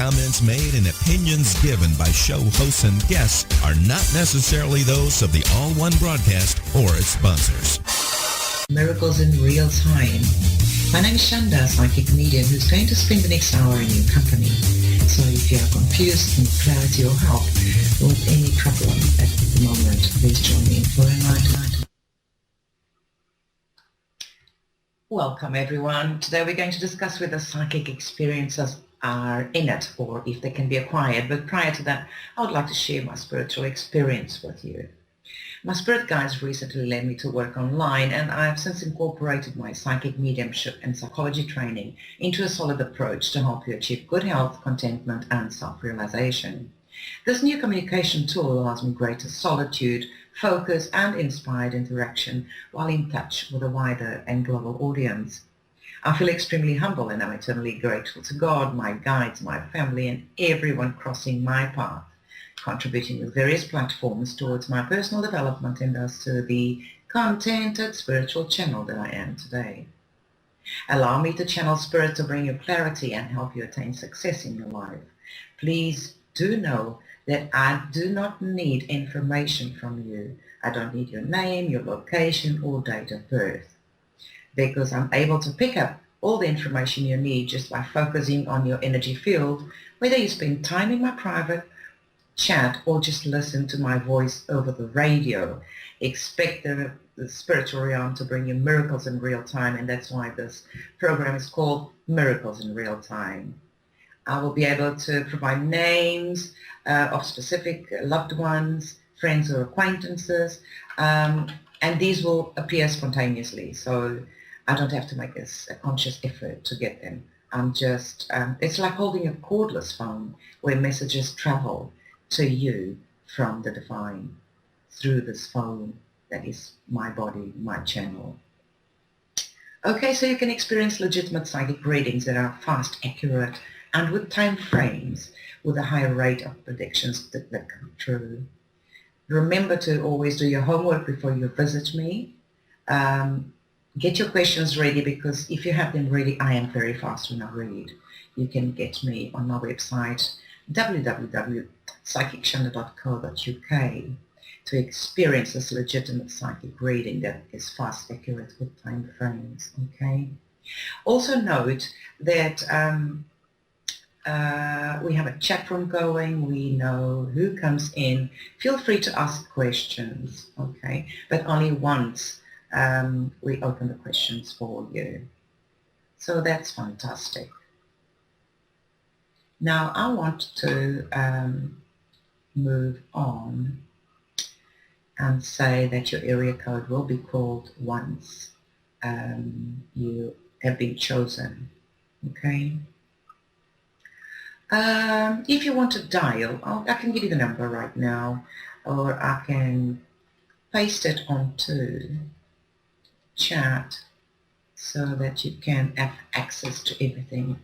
comments made and opinions given by show hosts and guests are not necessarily those of the All One broadcast or its sponsors. Miracles in real time. My name is Shanda, psychic medium, who's going to spend the next hour in your company. So if you are confused, need clarity or help with any problem at the moment, please join me for a night. Welcome everyone. Today we're going to discuss whether psychic experiences are innate or if they can be acquired. But prior to that, I would like to share my spiritual experience with you. My spirit guides recently led me to work online, and I have since incorporated my psychic mediumship and psychology training into a solid approach to help you achieve good health, contentment, and self-realization. This new communication tool allows me greater solitude, focus, and inspired interaction while in touch with a wider and global audience. I feel extremely humble, and I'm eternally grateful to God, my guides, my family, and everyone crossing my path, contributing with various platforms towards my personal development and thus to the contented spiritual channel that I am today. Allow me to channel spirit to bring you clarity and help you attain success in your life. Please do know that I do not need information from you. I don't need your name, your location, or date of birth, because I'm able to pick up all the information you need just by focusing on your energy field, whether you spend time in my private chat or just listen to my voice over the radio. Expect the spiritual realm to bring you miracles in real time, and that's why this program is called Miracles in Real Time. I will be able to provide names of specific loved ones, friends or acquaintances, and these will appear spontaneously, so I don't have to make a conscious effort to get them. It's like holding a cordless phone where messages travel to you from the divine through this phone that is my body, my channel. Okay, so you can experience legitimate psychic readings that are fast, accurate, and with time frames, with a higher rate of predictions that come true. Remember to always do your homework before you visit me. Get your questions ready, because if you have them ready, I am very fast when I read. You can get me on my website, www.psychicshanda.co.uk, to experience this legitimate psychic reading that is fast, accurate, with time frames. Okay. Also note that we have a chat room going. We know who comes in. Feel free to ask questions, okay? But only once we open the questions for you. So that's fantastic. Now I want to move on and say that your area code will be called once you have been chosen, okay? If you want to dial, I can give you the number right now, or I can paste it onto chat so that you can have access to everything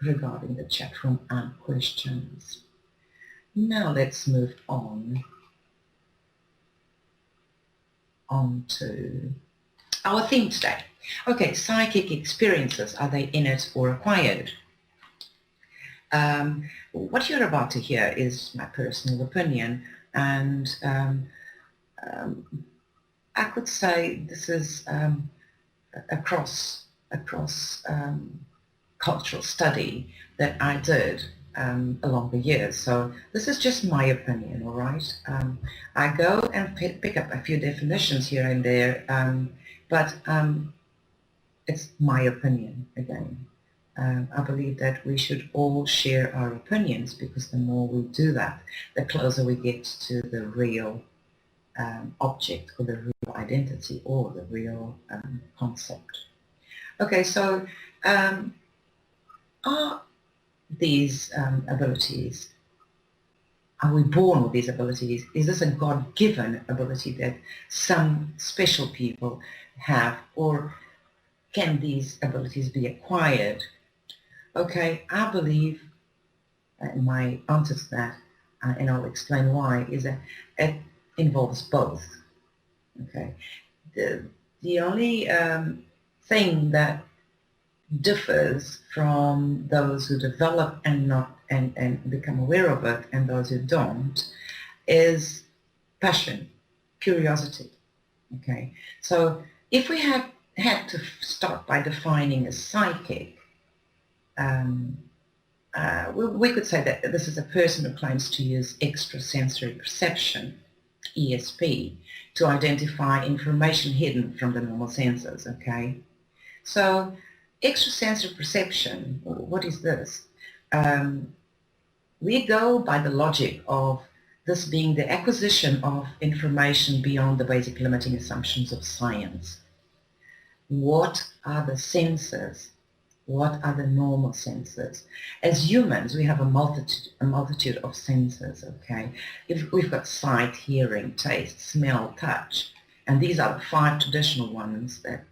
regarding the chat room and questions. Now let's move on to our theme today. Okay, psychic experiences, are they innate or acquired? What you're about to hear is my personal opinion, and I could say this is across cultural study that I did along the years. So this is just my opinion, all right? I go and pick up a few definitions here and there, but it's my opinion again. I believe that we should all share our opinions, because the more we do that, the closer we get to the real object, or the real identity, or the real concept. Okay, so are these abilities, are we born with these abilities? Is this a God-given ability that some special people have, or can these abilities be acquired? Okay, I believe my answer to that, and I'll explain why, is that it involves both. Okay, the only thing that differs from those who develop and not and become aware of it and those who don't is passion, curiosity. Okay, so if we had to start by defining a psychic, we could say that this is a person who claims to use extrasensory perception, ESP, to identify information hidden from the normal senses. Okay, so extrasensory perception, what is this? We go by the logic of this being the acquisition of information beyond the basic limiting assumptions of science. What are the senses? What are the normal senses? As humans, we have a multitude of senses, okay? If we've got sight, hearing, taste, smell, touch, and these are the 5 traditional ones that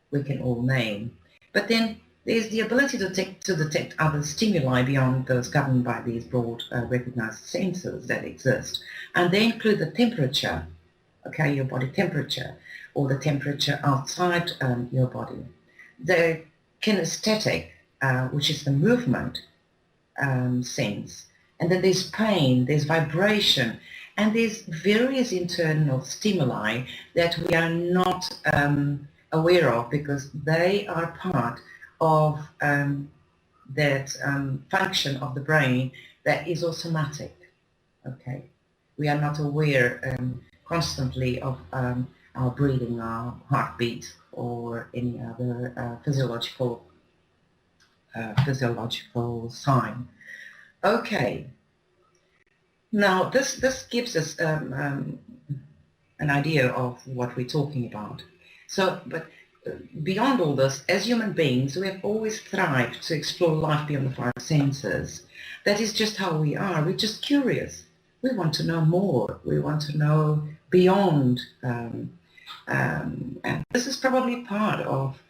we can all name. But then there's the ability to detect other stimuli beyond those governed by these broad recognized senses that exist. And they include the temperature, okay, your body temperature, or the temperature outside your body. The kinesthetic, which is the movement sense. And then there's pain, there's vibration, and there's various internal stimuli that we are not aware of because they are part of that function of the brain that is automatic. Okay, we are not aware constantly of our breathing, our heartbeat, or any other physiological sign. Okay, now this gives us an idea of what we're talking about. So, but beyond all this, as human beings, we have always thrived to explore life beyond the 5 senses. That is just how we are. We're just curious. We want to know more. We want to know beyond. And this is probably part of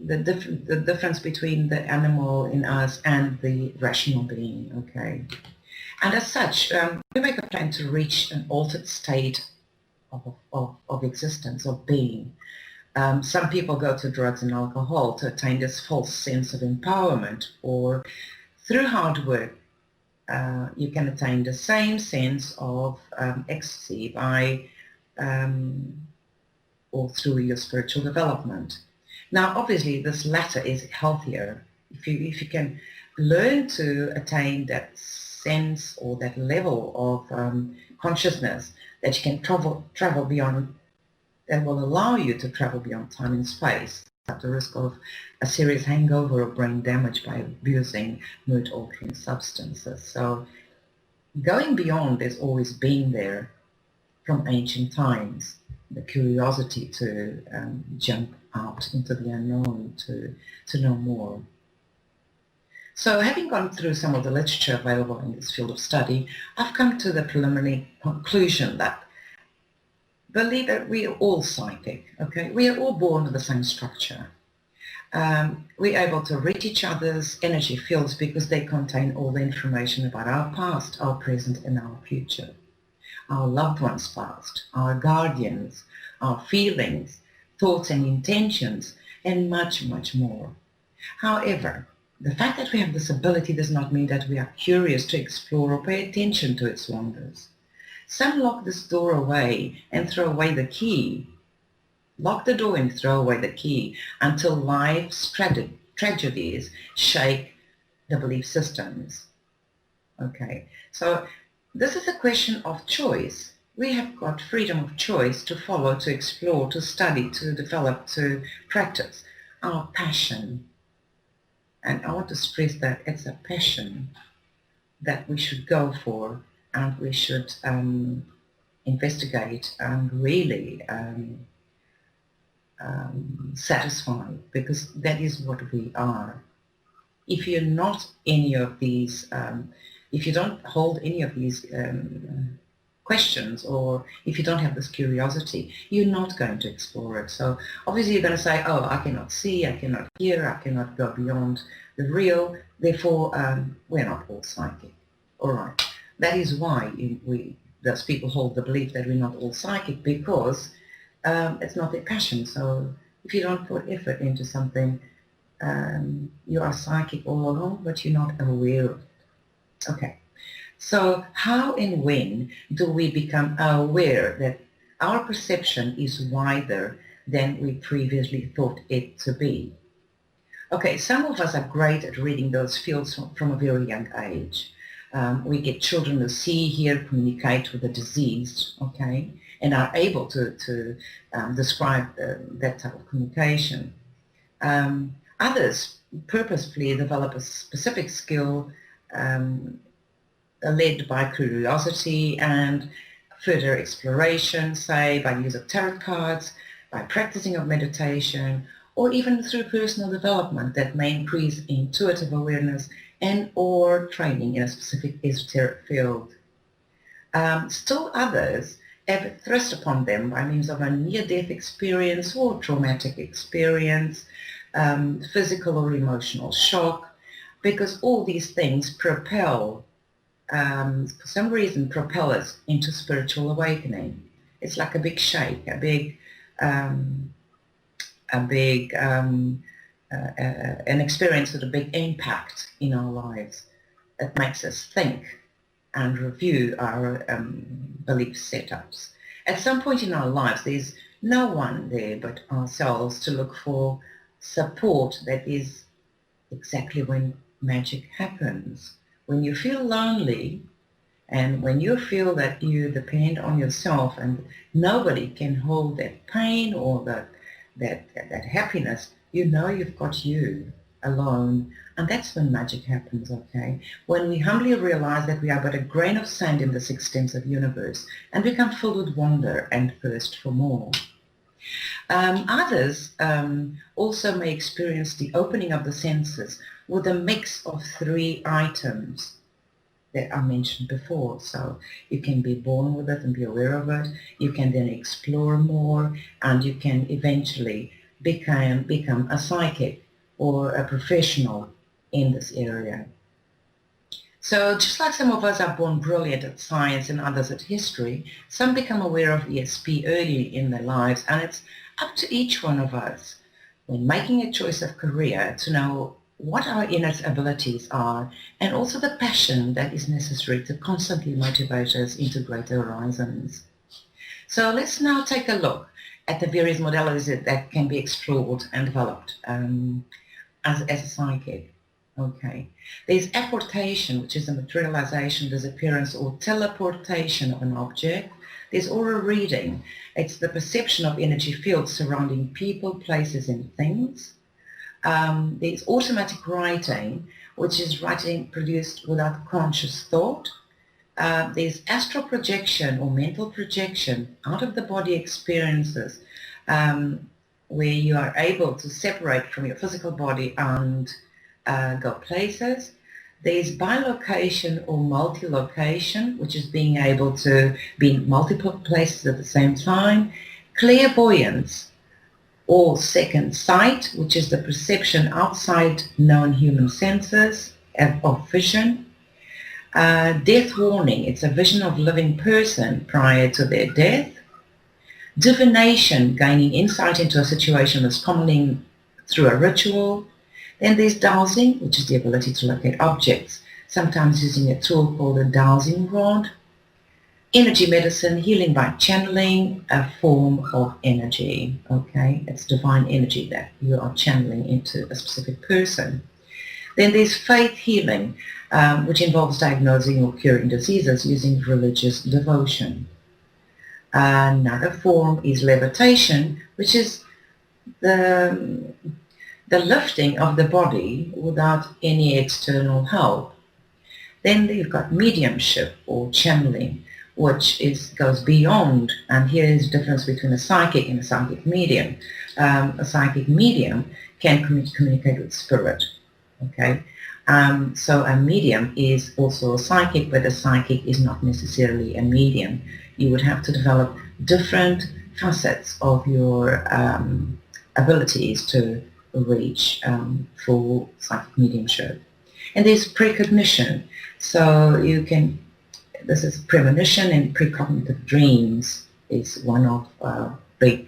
the difference between the animal in us and the rational being, okay? And as such, we make a plan to reach an altered state of existence, of being. Some people go to drugs and alcohol to attain this false sense of empowerment, or through hard work, you can attain the same sense of ecstasy by or through your spiritual development. Now, obviously, this latter is healthier. If you can learn to attain that sense or that level of consciousness that you can travel beyond, that will allow you to travel beyond time and space at the risk of a serious hangover or brain damage by abusing mood-altering substances. So going beyond has always been there from ancient times, the curiosity to jump out into the unknown, to know more. So having gone through some of the literature available in this field of study, I've come to the preliminary conclusion that believe that we are all psychic, okay? We are all born with the same structure. We're able to read each other's energy fields because they contain all the information about our past, our present, and our future. Our loved ones' past, our guardians, our feelings, thoughts and intentions, and much, much more. However, the fact that we have this ability does not mean that we are curious to explore or pay attention to its wonders. Some lock this door away and throw away the key. Lock the door and throw away the key until life's tragedies shake the belief systems. Okay, so this is a question of choice. We have got freedom of choice to follow, to explore, to study, to develop, to practice our passion. And I want to stress that it's a passion that we should go for, and we should investigate and really satisfy, because that is what we are. If you're not any of these, if you don't hold any of these questions, or if you don't have this curiosity, you're not going to explore it. So obviously you're going to say, oh, I cannot see, I cannot hear, I cannot go beyond the real, therefore we're not all psychic. All right. That is why those people hold the belief that we're not all psychic, because it's not their passion. So if you don't put effort into something, You are psychic all along, but you're not aware of it. Okay. So how and when do we become aware that our perception is wider than we previously thought it to be? Okay, some of us are great at reading those fields from a very young age. We get children who see, hear, communicate with the diseased, okay, and are able to describe that type of communication. Others purposefully develop a specific skill um, led by curiosity and further exploration, say by use of tarot cards, by practicing of meditation, or even through personal development that may increase intuitive awareness and or training in a specific esoteric field. Still others have it thrust upon them by means of a near-death experience or traumatic experience, physical or emotional shock, because all these things propel for some reason propel us into spiritual awakening. It's like a big shake, um, an experience with a big impact in our lives. It makes us think and review our belief setups. At some point in our lives, there's no one there but ourselves to look for support. That is exactly when magic happens. When you feel lonely and when you feel that you depend on yourself and nobody can hold that pain or that happiness, you know you've got you alone. And that's when magic happens, okay? When we humbly realize that we are but a grain of sand in this extensive universe and become filled with wonder and thirst for more. Others also may experience the opening of the senses with a mix of three items that I mentioned before. So you can be born with it and be aware of it. You can then explore more, and you can eventually become a psychic or a professional in this area. So just like some of us are born brilliant at science and others at history, some become aware of ESP early in their lives, and it's up to each one of us when making a choice of career to know what our innate abilities are and also the passion that is necessary to constantly motivate us into greater horizons. So let's now take a look at the various modalities that can be explored and developed as a psychic. Okay. There's apportation, which is the materialization, disappearance, or teleportation of an object. There's aura reading. It's the perception of energy fields surrounding people, places, and things. There's automatic writing, which is writing produced without conscious thought. There's astral projection or mental projection, out of the body experiences, where you are able to separate from your physical body and go places. There's bilocation or multi-location, which is being able to be in multiple places at the same time. Clairvoyance or second sight, which is the perception outside known human senses of vision. Death warning, it's a vision of living person prior to their death. Divination, gaining insight into a situation that's commonly through a ritual. Then there's dowsing, which is the ability to locate objects, sometimes using a tool called a dowsing rod. Energy medicine, healing by channeling, a form of energy, okay? It's divine energy that you are channeling into a specific person. Then there's faith healing, which involves diagnosing or curing diseases using religious devotion. Another form is levitation, which is the lifting of the body without any external help. Then you've got mediumship or channeling, which goes beyond, and here is the difference between a psychic and a psychic medium. A psychic medium can communicate with spirit, okay? So a medium is also a psychic, but a psychic is not necessarily a medium. You would have to develop different facets of your abilities to reach full psychic mediumship. And there's precognition. So you can, this is premonition, and precognitive dreams is one of big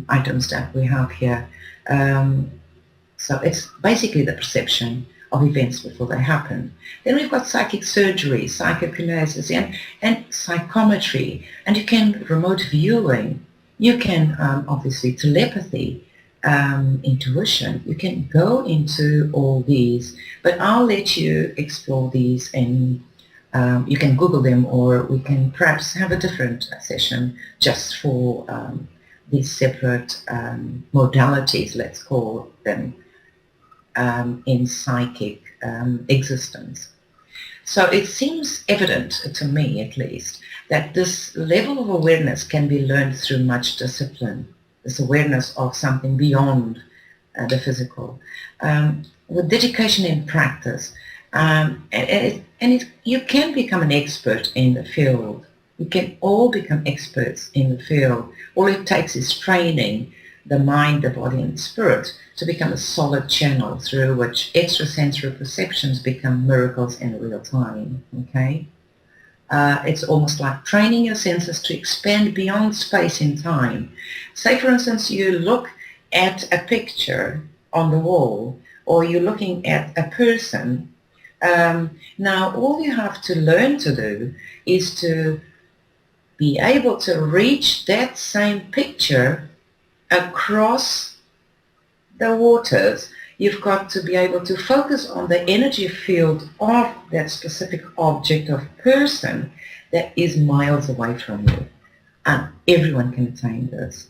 items that we have here. So it's basically the perception of events before they happen. Then we've got psychic surgery, psychokinesis, and psychometry, and you can remote viewing, you can obviously telepathy, intuition. You can go into all these, but I'll let you explore these, and you can Google them, or we can perhaps have a different session just for these separate modalities, let's call them, in psychic existence. So it seems evident, to me at least, that this level of awareness can be learned through much discipline, this awareness of something beyond the physical, with dedication and practice. You can become an expert in the field. We can all become experts in the field. All it takes is training the mind, the body, and the spirit to become a solid channel through which extrasensory perceptions become miracles in real time. Okay? It's almost like training your senses to expand beyond space and time. Say, for instance, you look at a picture on the wall, or you're looking at a person. Now, all you have to learn to do is to be able to reach that same picture across the waters. You've got to be able to focus on the energy field of that specific object of person that is miles away from you. And everyone can attain this.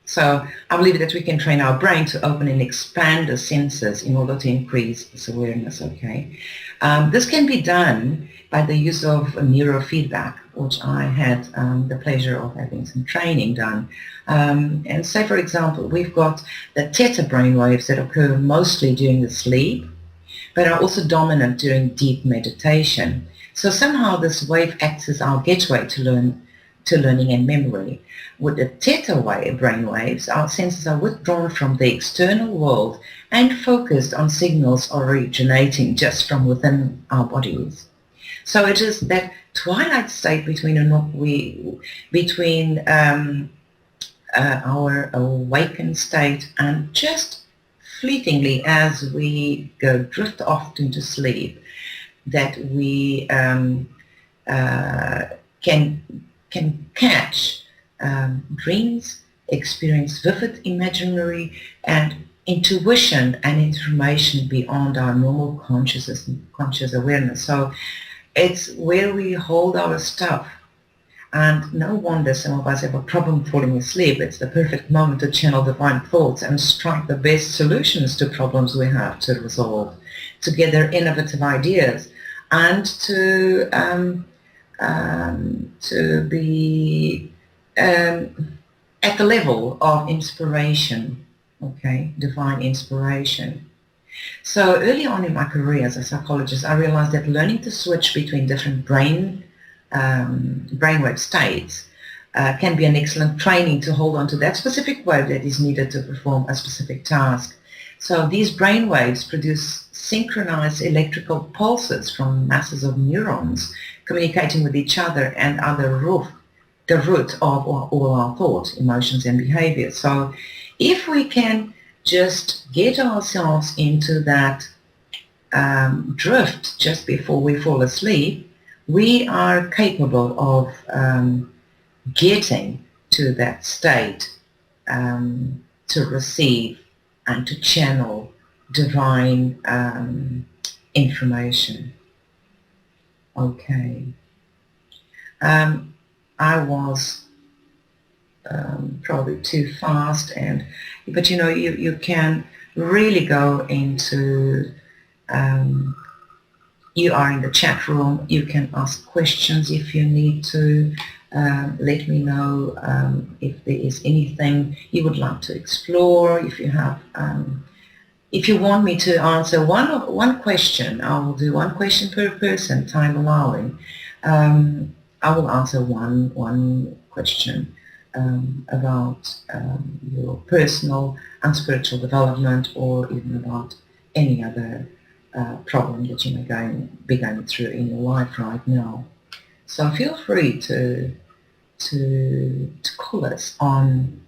So I believe that we can train our brain to open and expand the senses in order to increase this awareness, okay? This can be done by the use of neurofeedback, which I had the pleasure of having some training done. And say, for example, we've got the theta brainwaves that occur mostly during the sleep, but are also dominant during deep meditation. So somehow this wave acts as our gateway to learning and memory. With the theta wave brainwaves, our senses are withdrawn from the external world and focused on signals originating just from within our bodies. So it is that twilight state between our awakened state and just fleetingly as we drift off into sleep that we can catch dreams, experience vivid imaginary and intuition and information beyond our normal conscious awareness. So it's where we hold our stuff. And no wonder some of us have a problem falling asleep. It's the perfect moment to channel divine thoughts and strike the best solutions to problems we have to resolve, to gather innovative ideas, and to be at the level of inspiration, okay, divine inspiration. So early on in my career as a psychologist, I realized that learning to switch between different brainwave states can be an excellent training to hold on to that specific wave that is needed to perform a specific task. So these brainwaves produce synchronized electrical pulses from masses of neurons communicating with each other and are the root of all our thoughts, emotions, and behaviors. So if we can just get ourselves into that drift just before we fall asleep, we are capable of getting to that state to receive and to channel divine information. Okay. I was probably too fast, but you know, you can really go into, you are in the chat room, you can ask questions if you need to. Let me know if there is anything you would like to explore. If you have, if you want me to answer one question, I will do one question per person, time allowing. I will answer one question about your personal and spiritual development, or even about any other problem that you may be going through in your life right now. So feel free to call us on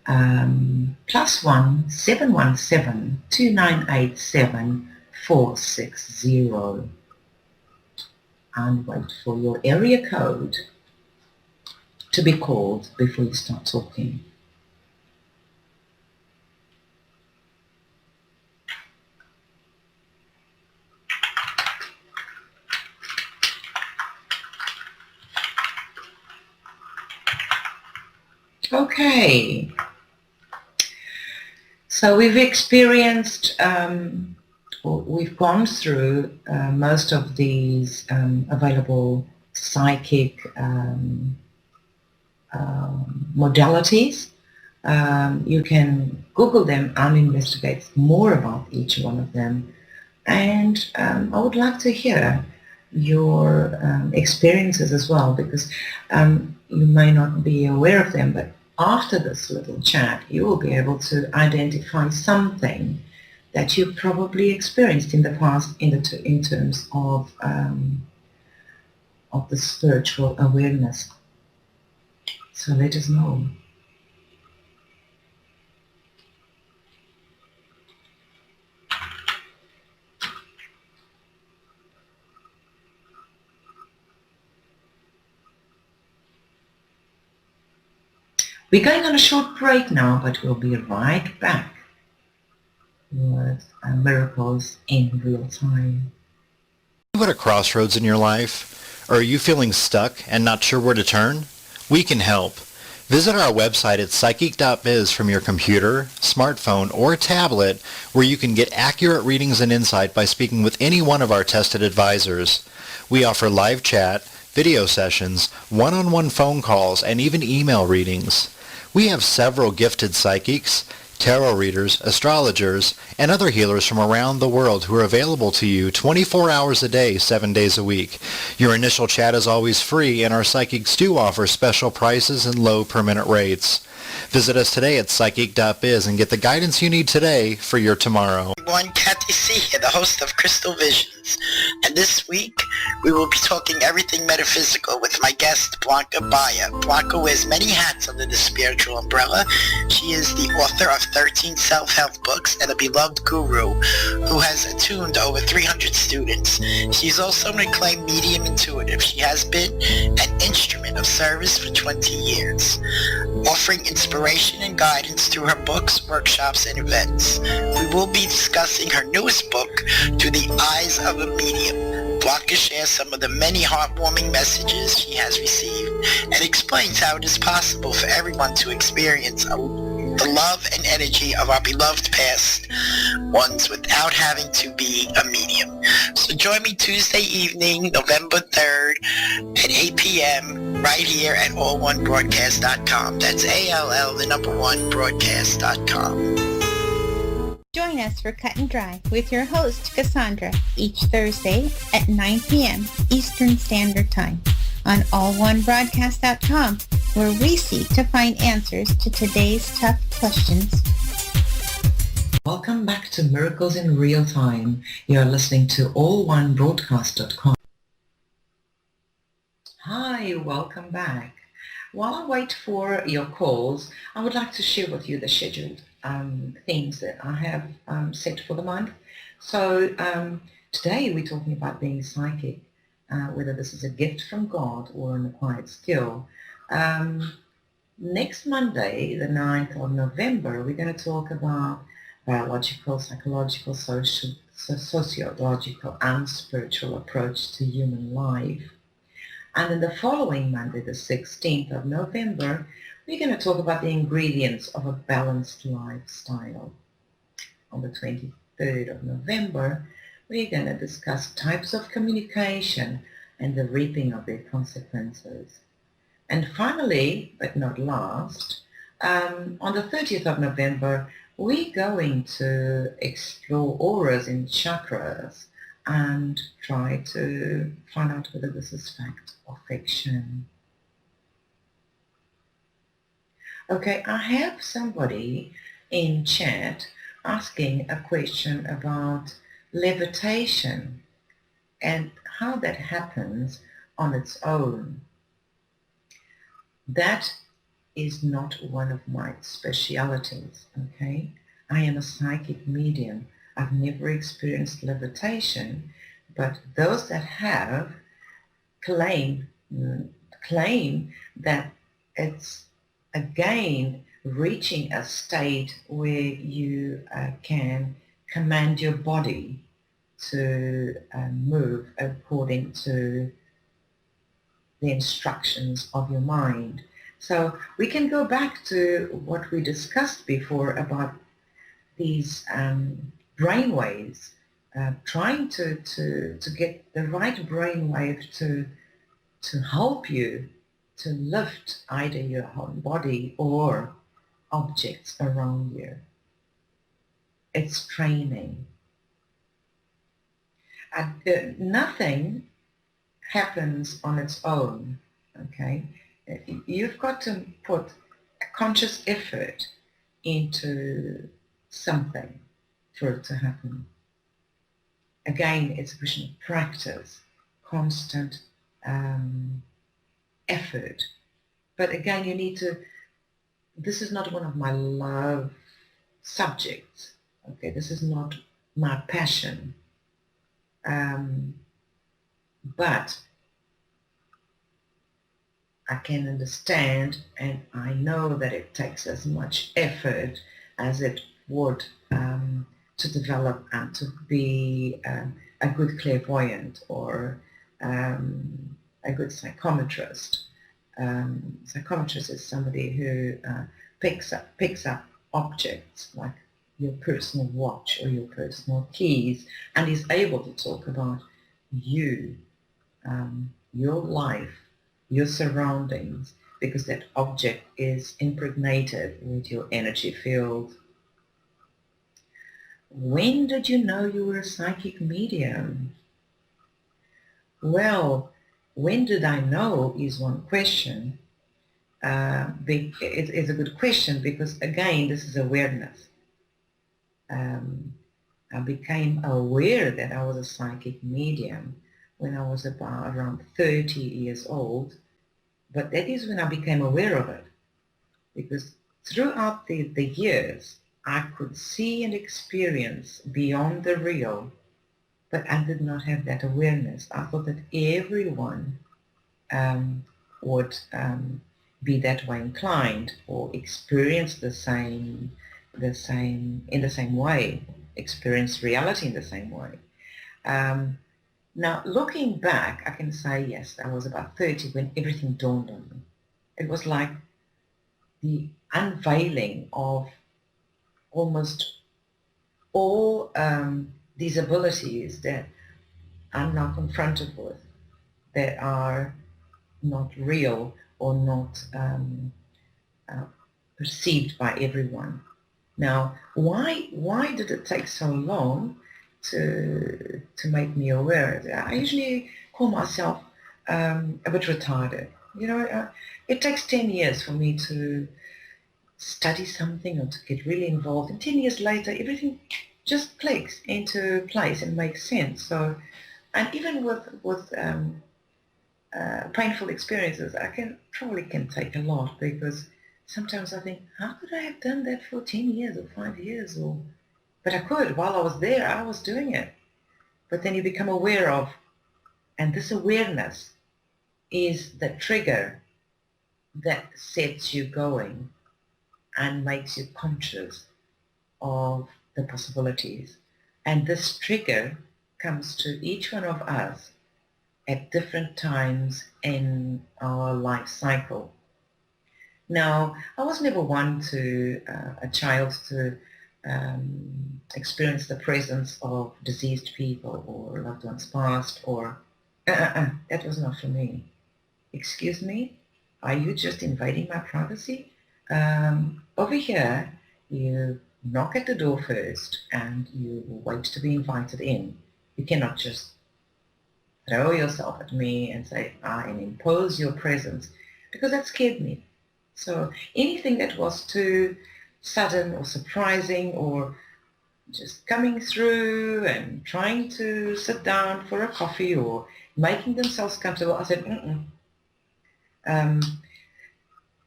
+1 717 2987 460, and wait for your area code to be called before you start talking. Okay, so we've experienced, we've gone through most of these available psychic modalities. You can Google them and investigate more about each one of them. And I would like to hear your experiences as well, because you may not be aware of them, but after this little chat, you will be able to identify something that you probably experienced in the past in terms of the spiritual awareness. So let us know. We're going on a short break now, but we'll be right back with miracles in real time. Are you at a crossroads in your life? Or are you feeling stuck and not sure where to turn? We can help. Visit our website at psychic.biz from your computer, smartphone, or tablet, where you can get accurate readings and insight by speaking with any one of our tested advisors. We offer live chat, video sessions, one-on-one phone calls, and even email readings. We have several gifted psychics, tarot readers, astrologers, and other healers from around the world who are available to you 24 hours a day, 7 days a week. Your initial chat is always free, and our psychics do offer special prices and low per-minute rates. Visit us today at psychic.biz and get the guidance you need today for your tomorrow. Everyone, Kathy C here, the host of Crystal Visions. And this week, we will be talking everything metaphysical with my guest, Blanca Baya. Blanca wears many hats under the spiritual umbrella. She is the author of 13 self-help books and a beloved guru who has attuned over 300 students. She's also an acclaimed medium intuitive. She has been an instrument of service for 20 years, offering inspiration and guidance through her books, workshops, and events. We will be discussing her newest book, Through the Eyes of a Medium. Blanca shares some of the many heartwarming messages she has received and explains how it is possible for everyone to experience the love and energy of our beloved past ones without having to be a medium. So join me Tuesday evening, November 3rd at 8 p.m. right here at all1broadcast.com. That's ALL1broadcast.com. Join us for Cut and Dry with your host, Cassandra, each Thursday at 9 p.m. Eastern Standard Time on all1broadcast.com, where we seek to find answers to today's tough questions. Welcome back to Miracles in Real Time. You are listening to all1broadcast.com. Hi, welcome back. While I wait for your calls, I would like to share with you the scheduled themes that I have set for the month. So today we're talking about being psychic, whether this is a gift from God or an acquired skill. Next Monday, the 9th of November, we're going to talk about biological, psychological, social, sociological, and spiritual approach to human life. And then the following Monday, the 16th of November, we're going to talk about the ingredients of a balanced lifestyle. On the 23rd of November, we're going to discuss types of communication and the reaping of their consequences. And finally, but not last, on the 30th of November, we're going to explore auras and chakras and try to find out whether this is fact or fiction. Okay, I have somebody in chat asking a question about levitation and how that happens on its own. That is not one of my specialities, okay? I am a psychic medium. I've never experienced levitation, but those that have claim that it's again reaching a state where you can command your body to move according to the instructions of your mind. So we can go back to what we discussed before about these brain waves, trying to get the right brain wave to help you to lift either your whole body or objects around you. It's training. And nothing happens on its own, okay? You've got to put a conscious effort into something for it to happen. Again, it's a question of practice, constant effort. But again, you need to, this is not one of my love subjects, okay? This is not my passion. But I can understand, and I know that it takes as much effort as it would to develop and to be a good clairvoyant or a good psychometrist. Psychometrist is somebody who picks up objects like your personal watch or your personal keys and is able to talk about you, your life, your surroundings, because that object is impregnated with your energy field. When did you know you were a psychic medium? Well, when did I know is one question. It's a good question because, again, this is awareness. I became aware that I was a psychic medium when I was around 30 years old, but that is when I became aware of it, because throughout the years I could see and experience beyond the real, but I did not have that awareness. I thought that everyone would be that way inclined or experience the same in the same way, experience reality in the same way. Now, looking back, I can say, yes, I was about 30 when everything dawned on me. It was like the unveiling of almost all these abilities that I'm now confronted with that are not real or not perceived by everyone. Now, why did it take so long to make me aware? I usually call myself a bit retarded. You know, it takes 10 years for me to study something or to get really involved, and 10 years later, everything just clicks into place and makes sense. So, and even with painful experiences, I can take a lot, because sometimes I think, how could I have done that for 10 years or 5 years? But I could. While I was there, I was doing it. But then you become aware of, and this awareness is the trigger that sets you going and makes you conscious of the possibilities. And this trigger comes to each one of us at different times in our life cycle. Now, I was never one to a child to experience the presence of deceased people or loved ones past, or that was not for me. Excuse me, are you just invading my privacy? Over here, you knock at the door first and you wait to be invited in. You cannot just throw yourself at me and say, and impose your presence, because that scared me. So anything that was too sudden or surprising or just coming through and trying to sit down for a coffee or making themselves comfortable, I said,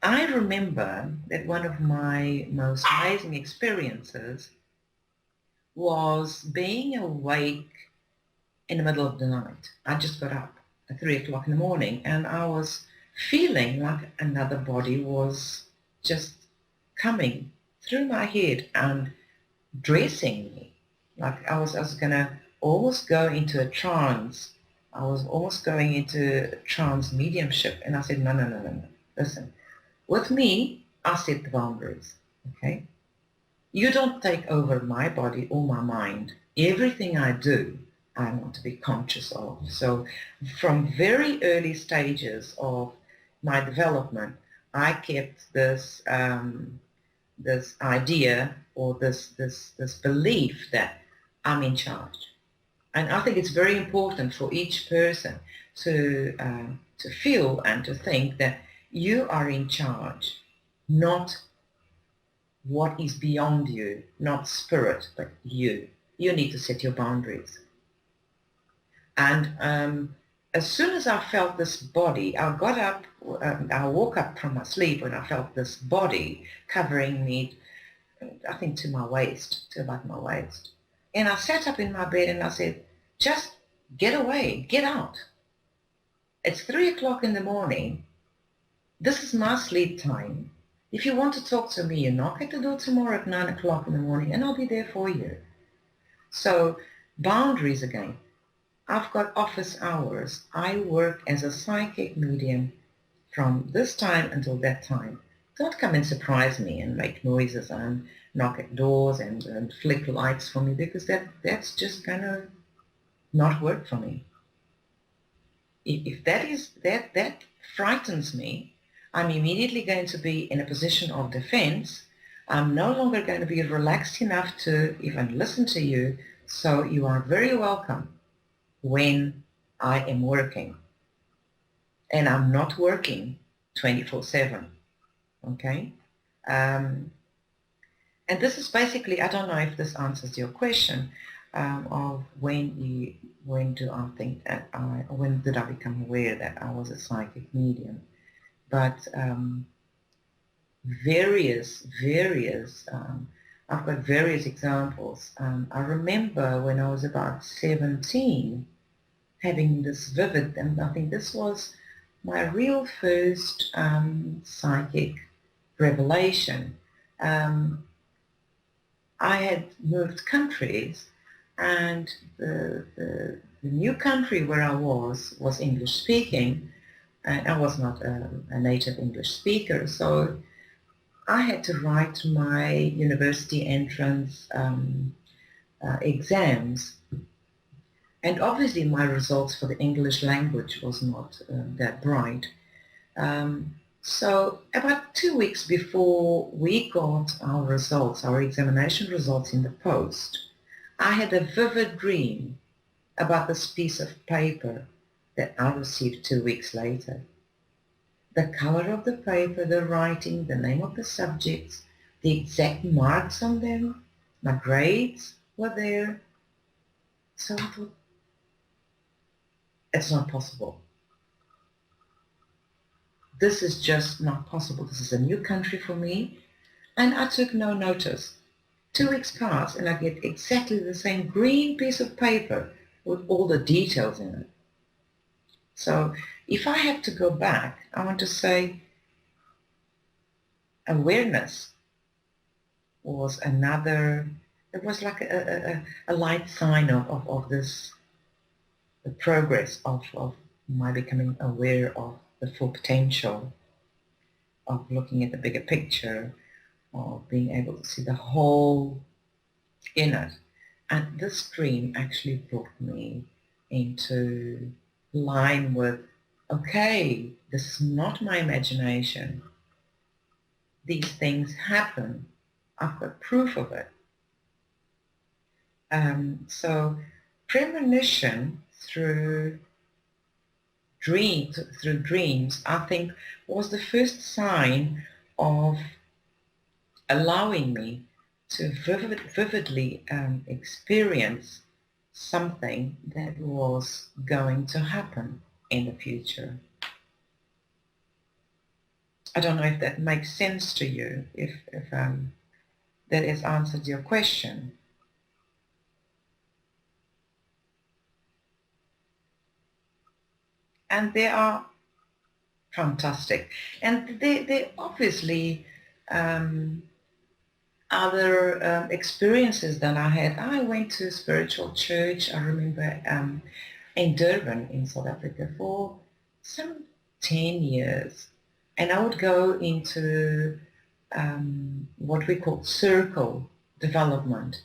I remember that one of my most amazing experiences was being awake in the middle of the night. I just got up at 3 o'clock in the morning and I was feeling like another body was just coming through my head and dressing me. Like I was going to almost go into a trance. I was almost going into trance mediumship. And I said, no, no, no, no, no. Listen, with me, I set the boundaries, okay? You don't take over my body or my mind. Everything I do, I want to be conscious of. So from very early stages of my development, I kept this this idea or this belief that I'm in charge. And I think it's very important for each person to feel and to think that you are in charge, not what is beyond you, not spirit, but you. You need to set your boundaries. And as soon as I felt this body, I got up, I woke up from my sleep and I felt this body covering me, I think to my waist, to about my waist. And I sat up in my bed and I said, just get away, get out. It's 3 o'clock in the morning. This is my sleep time. If you want to talk to me, you knock at the door tomorrow at 9 o'clock in the morning and I'll be there for you. So boundaries again. I've got office hours. I work as a psychic medium from this time until that time. Don't come and surprise me and make noises and knock at doors and flick lights for me because that's just going to not work for me. If that frightens me, I'm immediately going to be in a position of defense. I'm no longer going to be relaxed enough to even listen to you. So you are very welcome when I am working. And I'm not working 24/7. Okay? And this is basically, I don't know if this answers your question of when do I think that when did I become aware that I was a psychic medium? But I've got various examples. I remember when I was about 17 having this vivid, and I think this was my real first psychic revelation. I had moved countries, and the new country where I was English speaking, and I was not a native English speaker, so I had to write my university entrance exams. And obviously my results for the English language was not that bright. So about 2 weeks before we got our results, our examination results in the post, I had a vivid dream about this piece of paper that I received 2 weeks later. The color of the paper, the writing, the name of the subjects, the exact marks on them, my grades were there. So I thought, it's not possible. This is just not possible. This is a new country for me. And I took no notice. 2 weeks passed and I get exactly the same green piece of paper with all the details in it. So if I have to go back, I want to say awareness was another, it was like a light sign of this, the progress of my becoming aware of the full potential of looking at the bigger picture, of being able to see the whole in it. And this dream actually brought me into line with, okay, this is not my imagination. These things happen. I've got proof of it. So premonition through dreams, I think, was the first sign of allowing me to vividly experience something that was going to happen in the future. I don't know if that makes sense to you, if that has answered your question. And they are fantastic. And they obviously other experiences that I had. I went to a spiritual church, I remember, in Durban in South Africa for some 10 years. And I would go into what we call circle development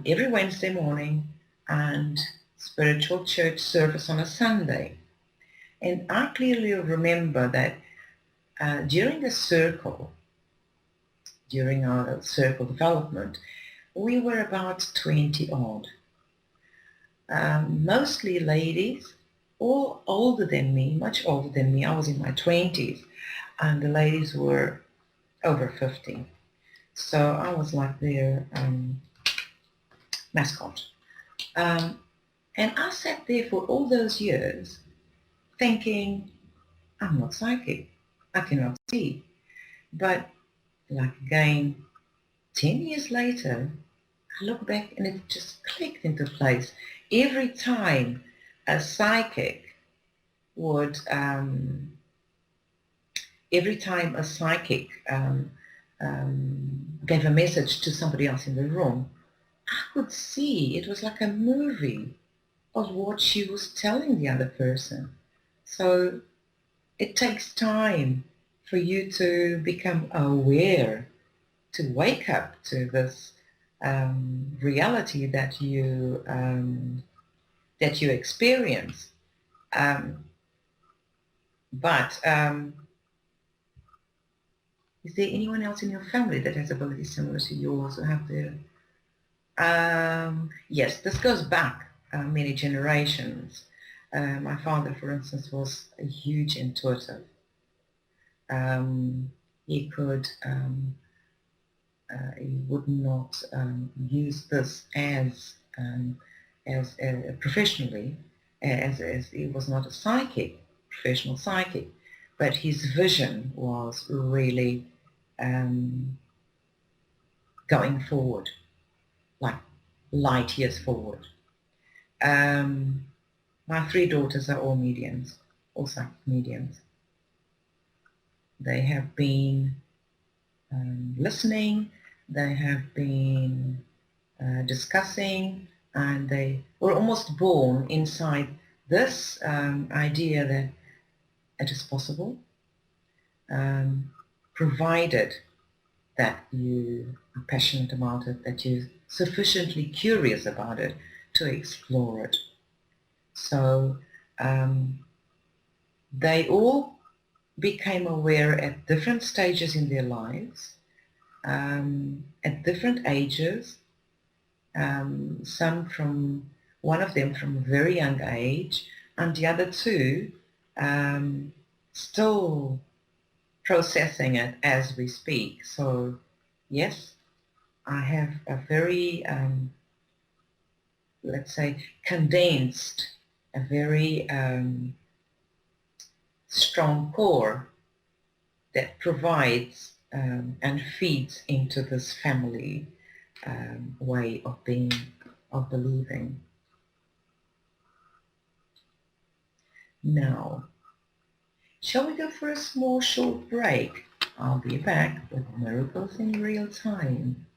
every Wednesday morning and spiritual church service on a Sunday. And I clearly remember that during the circle, during our circle development, we were about 20 odd. Mostly ladies, all older than me, much older than me. I was in my 20s, and the ladies were over 50. So I was like their mascot. And I sat there for all those years thinking, I'm not psychic. I cannot see. But like again, 10 years later, I look back and it just clicked into place. Every time a psychic would, every time a psychic gave a message to somebody else in the room, I could see it was like a movie of what she was telling the other person. So it takes time for you to become aware, to wake up to this reality that you experience. But is there anyone else in your family that has abilities similar to yours or have their? Yes, this goes back many generations. My father, for instance, was a huge intuitive. He could, he would not use this as professionally, as he was not a psychic, professional psychic, but his vision was really going forward, like light years forward. My three daughters are all mediums, all psychic mediums. They have been listening, they have been discussing, and they were almost born inside this idea that it is possible, provided that you are passionate about it, that you're sufficiently curious about it to explore it. So they all became aware at different stages in their lives, at different ages, one of them from a very young age, and the other two still processing it as we speak. So yes, I have a very, let's say, condensed, a very strong core that provides and feeds into this family way of being, of believing. Now, shall we go for a small short break? I'll be back with Miracles in Real Time.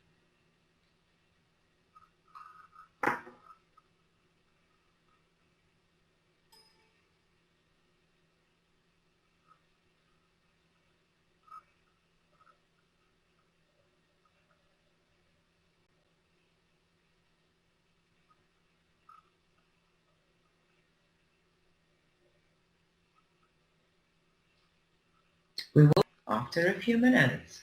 We will after a few minutes.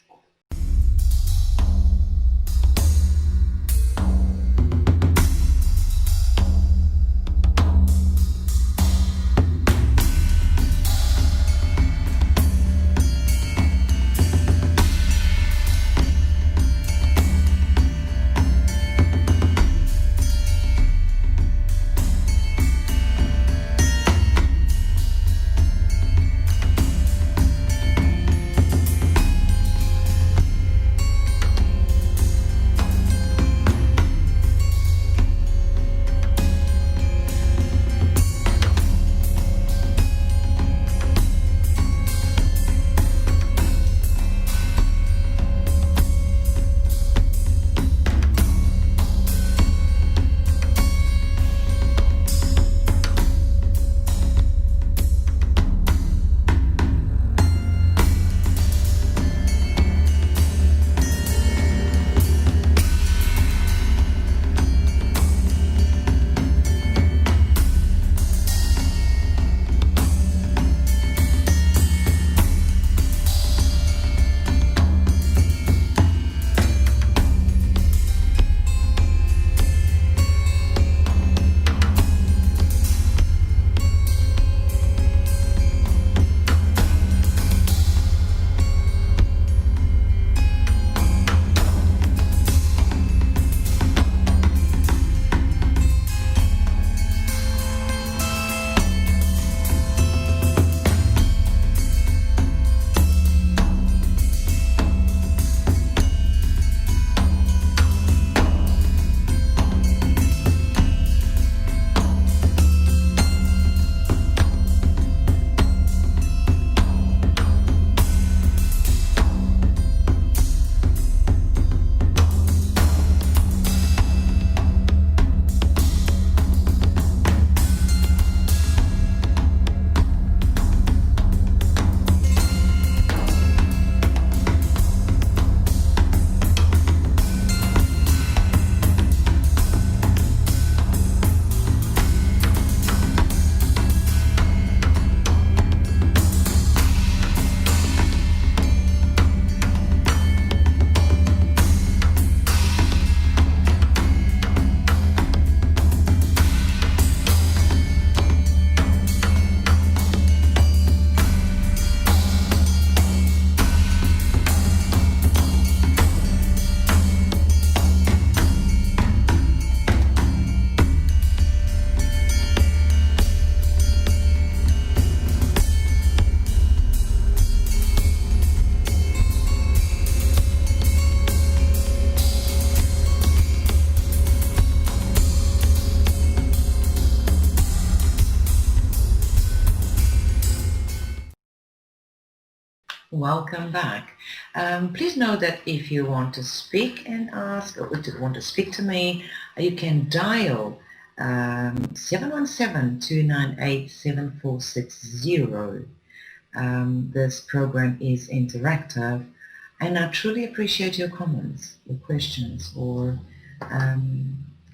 Welcome back. Please know that if you want to speak and ask, or if you want to speak to me, you can dial 717-298-7460. This program is interactive, and I truly appreciate your comments, your questions, or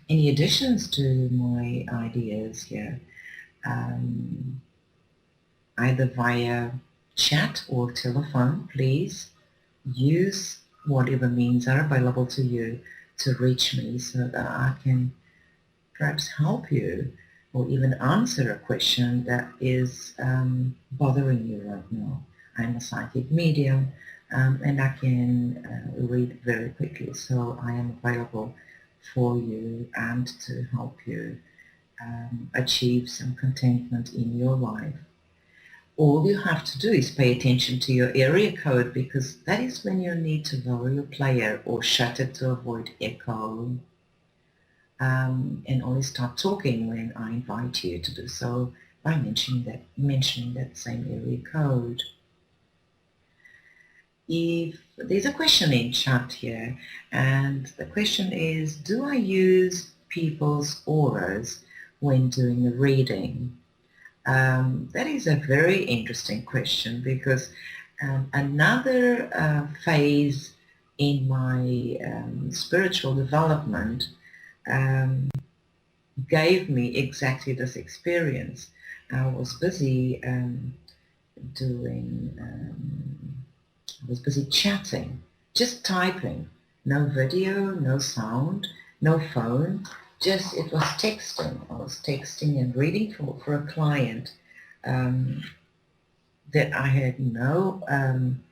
any additions to my ideas here, either via chat or telephone. Please use whatever means are available to you to reach me so that I can perhaps help you or even answer a question that is bothering you right now. I'm a psychic medium, and I can read very quickly, so I am available for you and to help you achieve some contentment in your life. All you have to do is pay attention to your area code, because that is when you need to lower your player or shut it to avoid echo. And only start talking when I invite you to do so by mentioning that same area code. If there's a question in chat here, and the question is, do I use people's auras when doing a reading? That is a very interesting question, because another phase in my spiritual development gave me exactly this experience. I was busy chatting, just typing, no video, no sound, no phone, just it was texting. I was texting and reading for a client that I had no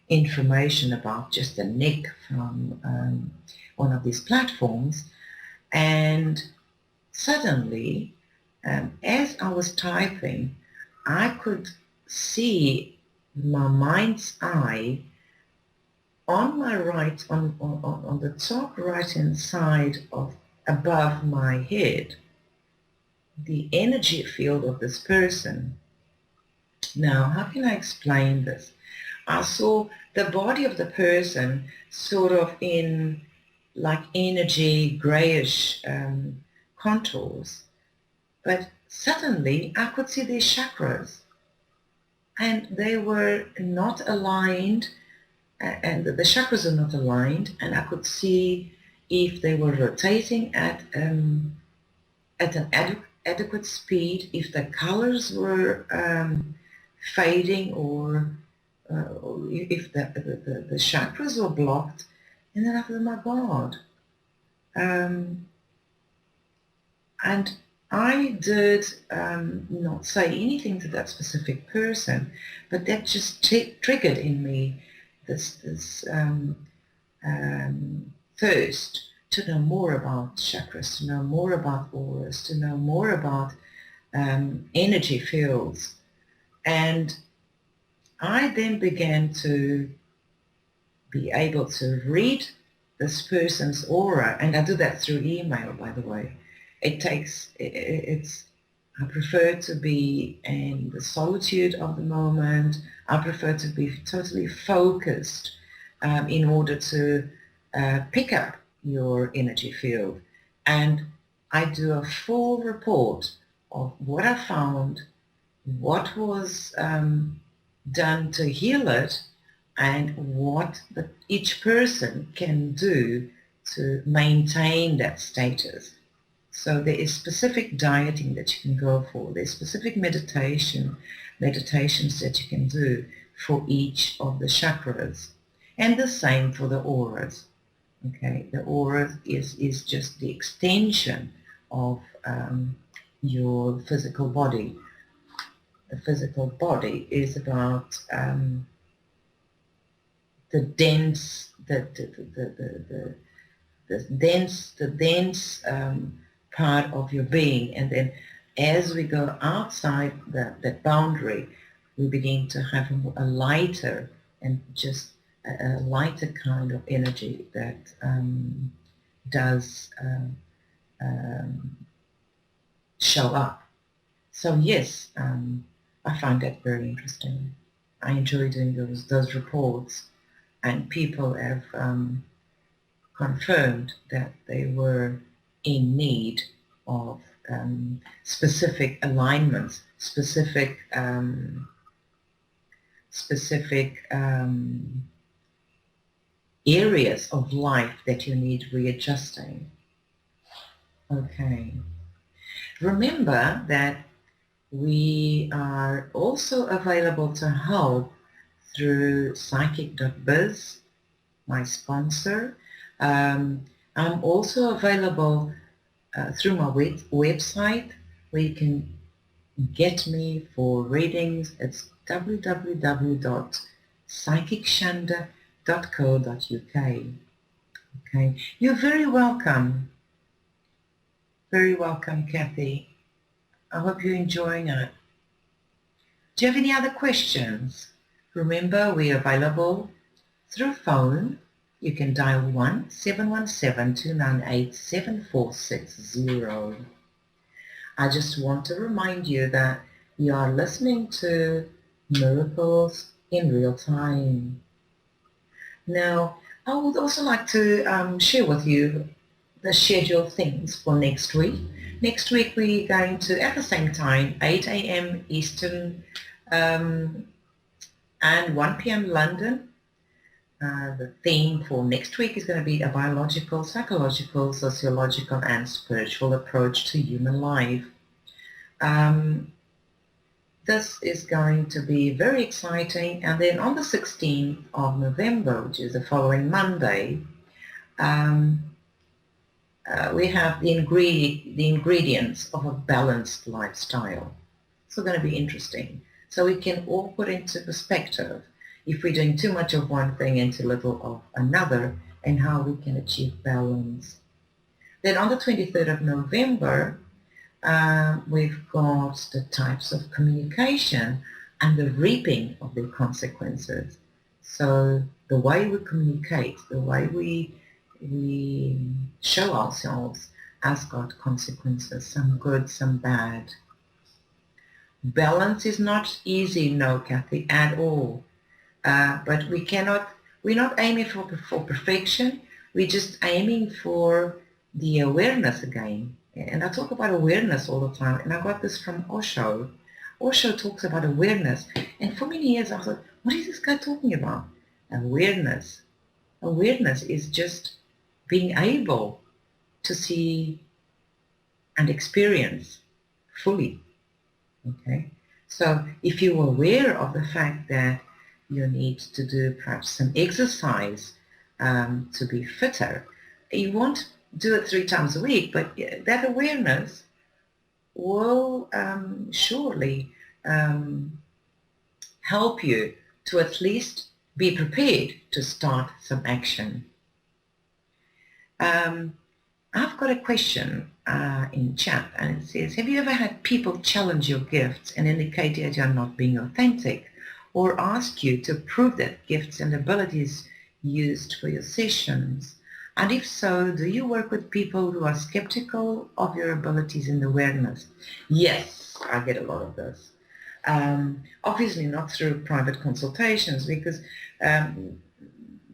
information about, just a nick from one of these platforms. And suddenly, as I was typing, I could see my mind's eye on my right, on the top right-hand side of above my head, the energy field of this person. Now, how can I explain this? I saw the body of the person sort of in like energy, grayish contours, but suddenly I could see their chakras, and they were not aligned, and the chakras are not aligned, and I could see if they were rotating at an adequate speed, if the colors were fading, or if the chakras were blocked. And then I thought, my God. And I did not say anything to that specific person, but that just triggered in me this thirst to know more about chakras, to know more about auras, to know more about energy fields. And I then began to be able to read this person's aura, and I do that through email, by the way. I prefer to be in the solitude of the moment. I prefer to be totally focused in order to pick up your energy field. And I do a full report of what I found, what was done to heal it, and what each person can do to maintain that status. So there is specific dieting that you can go for. There's specific meditations that you can do for each of the chakras. And the same for the auras. Okay, the aura is just the extension of your physical body. The physical body is about the dense part of your being, and then as we go outside that boundary, we begin to have a lighter and just a lighter kind of energy that does show up. So yes, I find that very interesting. I enjoy doing those reports, and people have confirmed that they were in need of specific alignments, specific areas of life that you need readjusting. Okay. Remember that we are also available to help through psychic.biz, my sponsor. I'm also available through my website, where you can get me for readings. It's www.psychicshanda.co.uk. Okay, you're very welcome. Very welcome, Kathy. I hope you're enjoying it. Do you have any other questions? Remember, we're available through phone. You can dial 1-717-298-7460. I just want to remind you that you are listening to Miracles in Real Time. Now, I would also like to share with you the scheduled things for next week. Next week we're going to, at the same time, 8 a.m. Eastern and 1 p.m. London. The theme for next week is going to be a biological, psychological, sociological, and spiritual approach to human life. This is going to be very exciting. And then on the 16th of November, which is the following Monday, we have the ingredients of a balanced lifestyle. It's going to be interesting. So we can all put into perspective if we're doing too much of one thing and too little of another, and how we can achieve balance. Then on the 23rd of November, we've got the types of communication and the reaping of their consequences. So the way we communicate, the way we show ourselves has got consequences, some good, some bad. Balance is not easy, no, Kathy, at all. But we're not aiming for perfection. We're just aiming for the awareness again. And I talk about awareness all the time. And I got this from Osho. Osho talks about awareness. And for many years I thought, what is this guy talking about? Awareness. Awareness is just being able to see and experience fully. Okay? So if you're aware of the fact that you need to do perhaps some exercise to be fitter, you won't do it 3 times a week, but that awareness will surely help you to at least be prepared to start some action. I've got a question in chat, and it says, have you ever had people challenge your gifts and indicate that you're not being authentic, or ask you to prove that gifts and abilities used for your sessions? And if so, do you work with people who are skeptical of your abilities and awareness? Yes, I get a lot of this. Obviously not through private consultations, because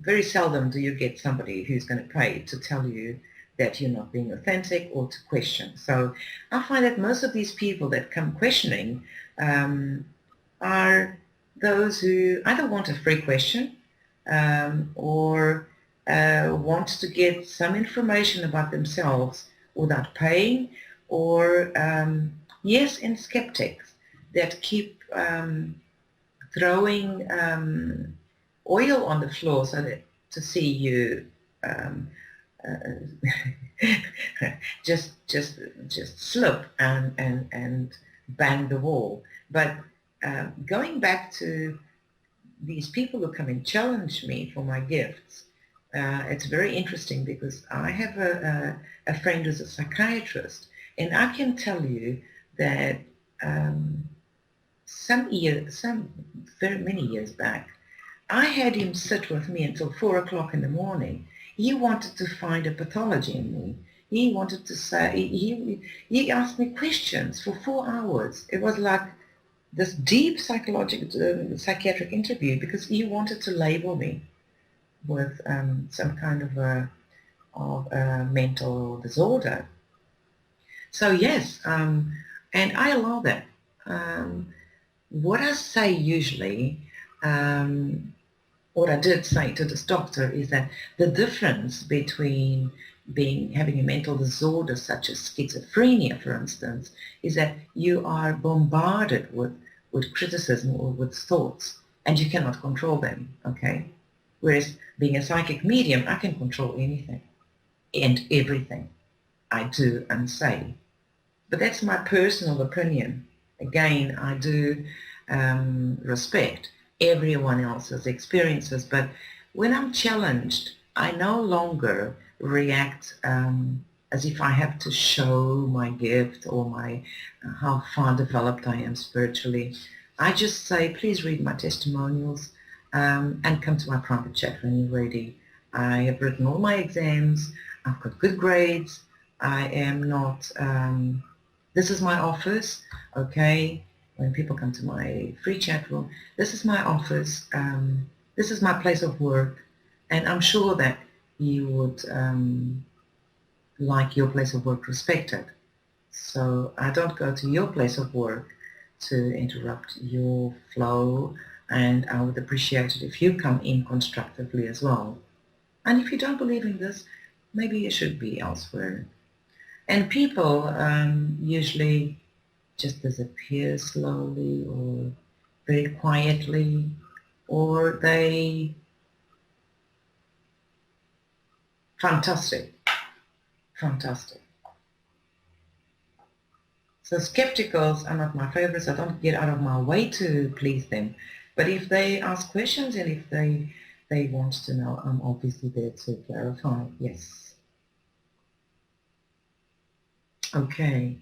very seldom do you get somebody who's going to pay to tell you that you're not being authentic or to question. So I find that most of these people that come questioning are those who either want a free question or want to get some information about themselves without paying, or yes, and skeptics that keep throwing oil on the floor so that to see you just slip and bang the wall. But going back to these people who come and challenge me for my gifts, it's very interesting, because I have a friend who's a psychiatrist, and I can tell you that very many years back, I had him sit with me until 4 o'clock in the morning. He wanted to find a pathology in me. He wanted to say, he asked me questions for 4 hours. It was like, this deep psychiatric interview because he wanted to label me with some kind of a mental disorder. So yes, and I allow that. What I say usually, what I did say to this doctor is that the difference between having a mental disorder such as schizophrenia, for instance, is that you are bombarded with criticism or with thoughts and you cannot control them, okay? Whereas being a psychic medium, I can control anything and everything I do and say. But that's my personal opinion. Again, I do respect everyone else's experiences, but when I'm challenged, I no longer react as if I have to show my gift or my how far developed I am spiritually. I just say, please read my testimonials and come to my private chat when you're ready. I have written all my exams. I've got good grades. I am not... this is my office, okay? When people come to my free chat room, this is my office. This is my place of work. And I'm sure that you would like your place of work respected. So I don't go to your place of work to interrupt your flow, and I would appreciate it if you come in constructively as well. And if you don't believe in this, maybe you should be elsewhere. And people usually just disappear slowly or very quietly, or they... Fantastic. So skepticals are not my favorites. I don't get out of my way to please them. But if they ask questions and if they want to know, I'm obviously there to clarify. Yes. Okay.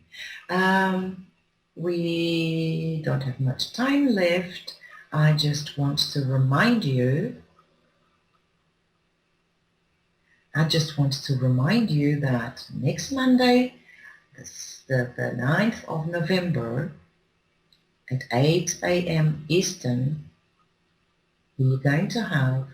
We don't have much time left. I just want to remind you that next Monday, the 9th of November at 8 a.m. Eastern, we're going to have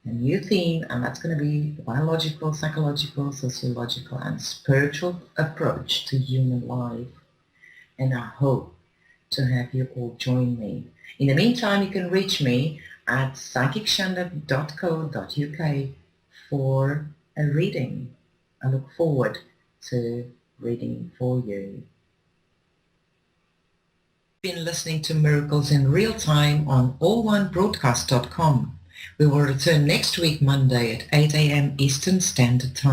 a new theme, and that's going to be the biological, psychological, sociological, and spiritual approach to human life. And I hope to have you all join me. In the meantime, you can reach me at psychicshanda.co.uk for a reading. I look forward to reading for you. You've been listening to Miracles in Real Time on all1broadcast.com. We will return next week, Monday at 8 a.m. Eastern Standard Time.